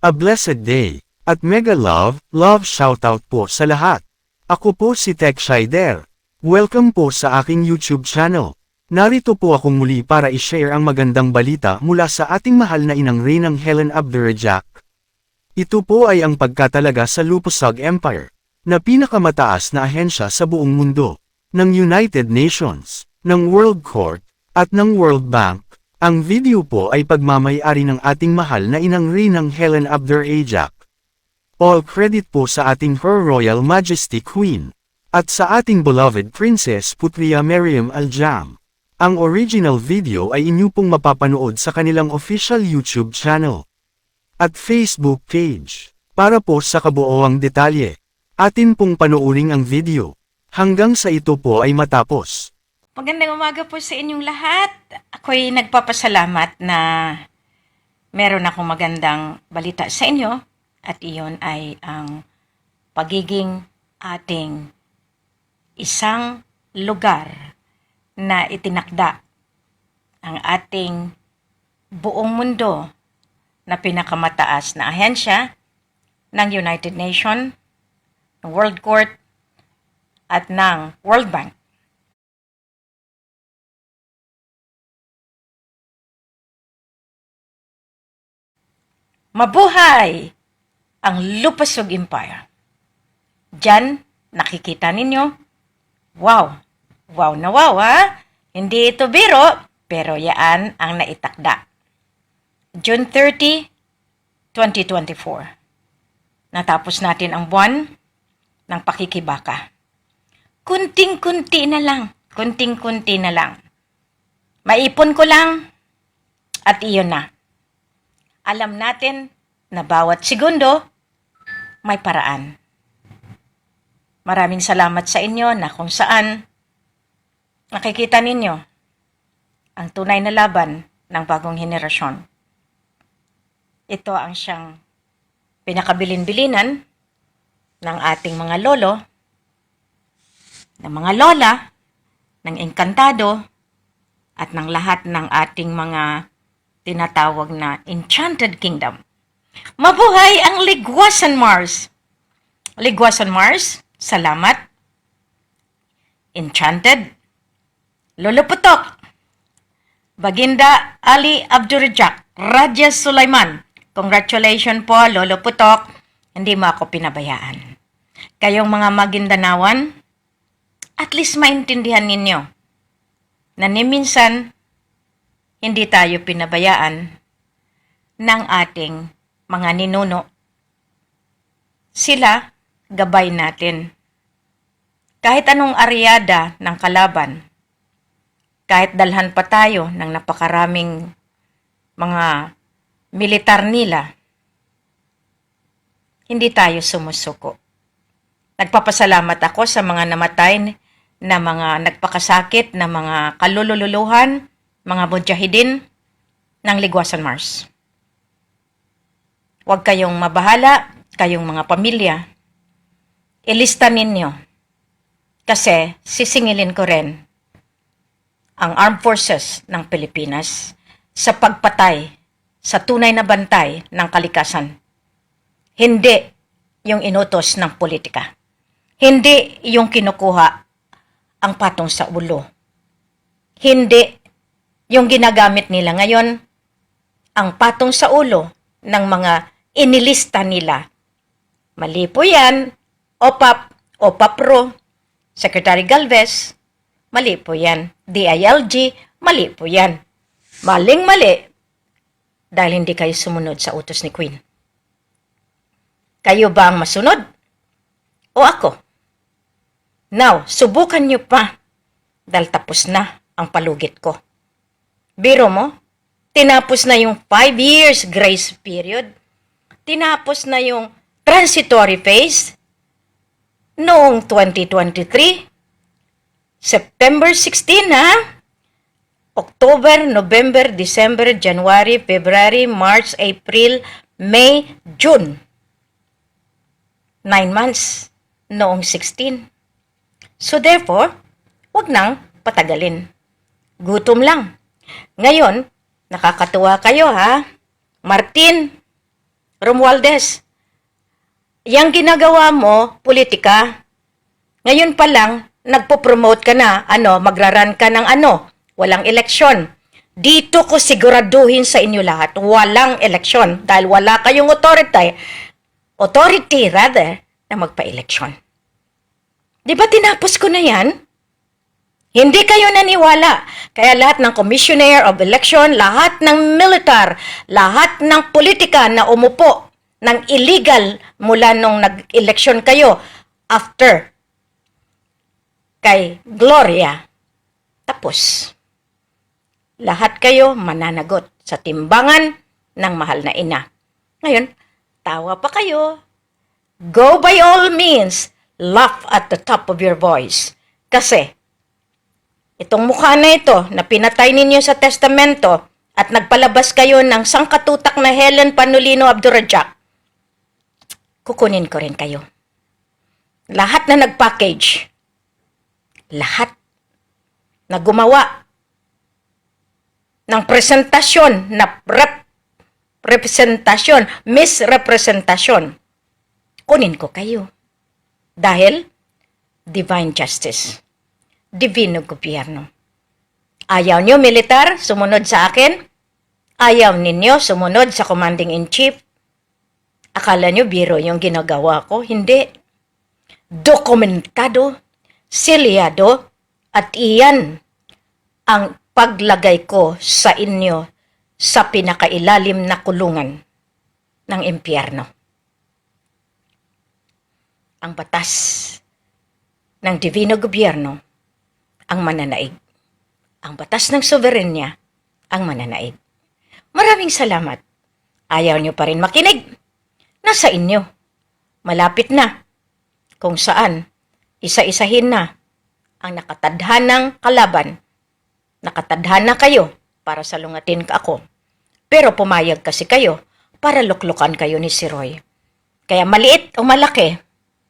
A blessed day, at mega love shoutout po sa lahat. Ako po si Tech Shider. Welcome po sa aking YouTube channel. Narito po ako muli para i-share ang magandang balita mula sa ating mahal na inang Reynang Helen Abdurrahman. Ito po ay ang pagkatalaga sa Lusag Empire, na pinakamataas na ahensya sa buong mundo, ng United Nations, ng World Court, at ng World Bank. Ang video po ay pagmamay-ari ng ating mahal na inang Reynang Helen Abdurrahman. All credit po sa ating Her Royal Majesty Queen, at sa ating beloved Princess Putria Maryam Al-Jam. Ang original video ay inyo pong mapapanood sa kanilang official YouTube channel at Facebook page. Para po sa kabuoang detalye, atin pong panoorin ang video, hanggang sa ito po ay matapos. Magandang umaga po sa inyong lahat. Ako'y nagpapasalamat na meron akong magandang balita sa inyo at iyon ay ang pagiging ating isang lugar na itinakda ang ating buong mundo na pinakamataas na ahensya ng United Nations, ng World Court at ng World Bank. Mabuhay ang Lusag Empire. Diyan, nakikita ninyo, wow, wow na wow ha. Hindi ito biro, pero yaan ang naitakda. June 30, 2024. Natapos natin ang buwan ng pakikibaka. Kunting-kunti na lang. Maipon ko lang at iyon na. Alam natin na bawat segundo may paraan. Maraming salamat sa inyo na kung saan nakikita ninyo ang tunay na laban ng bagong henerasyon. Ito ang siyang pinakabilin-bilinan ng ating mga lolo, ng mga lola, ng engkantado, at ng lahat ng ating mga tinatawag na Enchanted Kingdom. Mabuhay ang Ligwasan Mars! Ligwasan Mars, salamat. Enchanted, Lolo Putok, Baginda Ali Abdurrahman, Raja Sulaiman. Congratulations po, Lolo Putok. Hindi mo ako pinabayaan. Kayong mga Magindanawan, at least maintindihan ninyo na ni minsan hindi tayo pinabayaan ng ating mga ninuno. Sila, gabay natin. Kahit anong aryada ng kalaban, kahit dalhan pa tayo ng napakaraming mga militar nila, hindi tayo sumusuko. Nagpapasalamat ako sa mga namatay na mga nagpakasakit na mga kalululuhan, mga mujahidin ng Ligwasan Mars. Huwag kayong mabahala, kayong mga pamilya. Ilista ninyo. Kasi sisingilin ko rin ang Armed Forces ng Pilipinas sa pagpatay sa tunay na bantay ng kalikasan. Hindi yung inutos ng politika. Hindi yung kinukuha ang patong sa ulo. Hindi yung ginagamit nila ngayon, ang patong sa ulo ng mga inilista nila. Mali po yan, OPAPRO, Secretary Galvez, mali po yan. DILG, mali po yan. Maling-mali dahil hindi kayo sumunod sa utos ni Queen. Kayo ba ang masunod? O ako? Now, subukan nyo pa dahil tapos na ang palugit ko. Biro mo, tinapos na yung 5 years grace period, tinapos na yung transitory phase noong 2023, September 16 ha, October, November, December, January, February, March, April, May, June. 9 months noong 16. So therefore, wag nang patagalin. Gutom lang. Ngayon, nakakatuwa kayo ha. Martin, Romualdez, yang ginagawa mo, politika. Ngayon pa lang, nagpo-promote ka na, magraran ka ng walang eleksyon. Dito ko siguraduhin sa inyo lahat, walang eleksyon dahil wala kayong authority na magpa-eleksyon. Di ba tinapos ko na yan? Hindi kayo naniwala. Kaya lahat ng commissioner of election, lahat ng militar, lahat ng politika na umupo ng illegal mula nung nag-eleksyon kayo after kay Gloria, tapos. Lahat kayo mananagot sa timbangan ng mahal na ina. Ngayon, tawa pa kayo. Go by all means, laugh at the top of your voice. Kasi, itong mukha na ito na pinatay ninyo sa testamento at nagpalabas kayo ng sangkatutak na Helen Panulino Abdurrajak, kukunin ko rin kayo. Lahat na nag-package, lahat na gumawa ng presentasyon na misrepresentasyon, kunin ko kayo. Dahil, divine justice, divino gobyerno. Ayaw nyo militar, sumunod sa akin. Ayaw ninyo, sumunod sa commanding-in-chief. Akala nyo biro yung ginagawa ko? Hindi. Dokumentado, selyado, at iyan ang paglagay ko sa inyo sa pinakailalim na kulungan ng impyerno. Ang batas ng divino gobyerno ang mananaig. Ang batas ng soberenya ang mananaig. Maraming salamat. Ayaw nyo pa rin makinig. Nasa inyo. Malapit na. Kung saan, isa-isahin na ang nakatadhanang kalaban. Nakatadhana kayo para salungatin ka ako. Pero pumayag kasi kayo para luklukan kayo ni si Roy. Kaya maliit o malaki,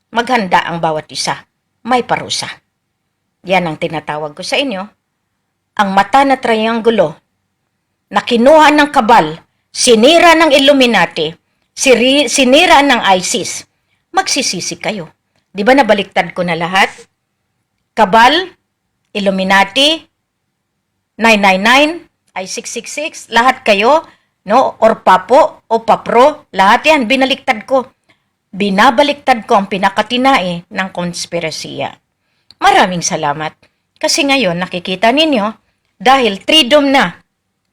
maghanda ang bawat isa. May parusa. Yan ang tinatawag ko sa inyo. Ang mata na trianggulo na kinuha ng kabal, sinira ng Illuminati, sinira ng ISIS, magsisisi kayo. Di ba nabaliktad ko na lahat? Kabal, Illuminati, 999, I-666, lahat kayo, no? Or papo, o papro, lahat yan, binaliktad ko. Binabaliktad ko ang pinakatinae ng konspirasiya. Maraming salamat. Kasi ngayon, nakikita ninyo, dahil tridom na,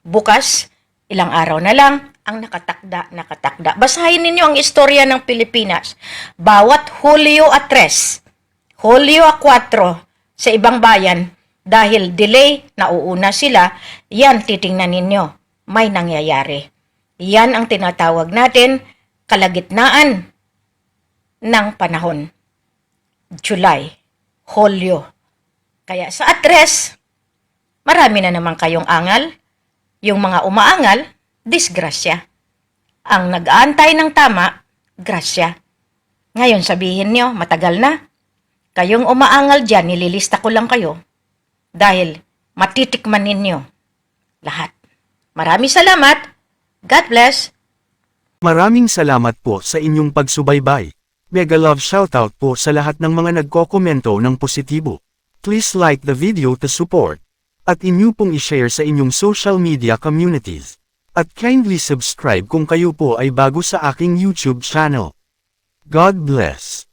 bukas, ilang araw na lang, ang nakatakda. Basahin ninyo ang istorya ng Pilipinas. Bawat Hulyo 3, Hulyo 4, sa ibang bayan, dahil delay, nauuna sila, yan titingnan ninyo, may nangyayari. Yan ang tinatawag natin, kalagitnaan ng panahon. July, Hulyo. Kaya sa address, marami na naman kayong angal. Yung mga umaangal, disgrasya. Ang nag-aantay ng tama, grasya. Ngayon sabihin nyo, matagal na. Kayong umaangal dyan, nililista ko lang kayo. Dahil matitikman ninyo lahat. Maraming salamat. God bless. Maraming salamat po sa inyong pagsubaybay. Mega love shoutout po sa lahat ng mga nagkokomento ng positibo. Please like the video to support. At inyo pong ishare sa inyong social media communities. At kindly subscribe kung kayo po ay bago sa aking YouTube channel. God bless.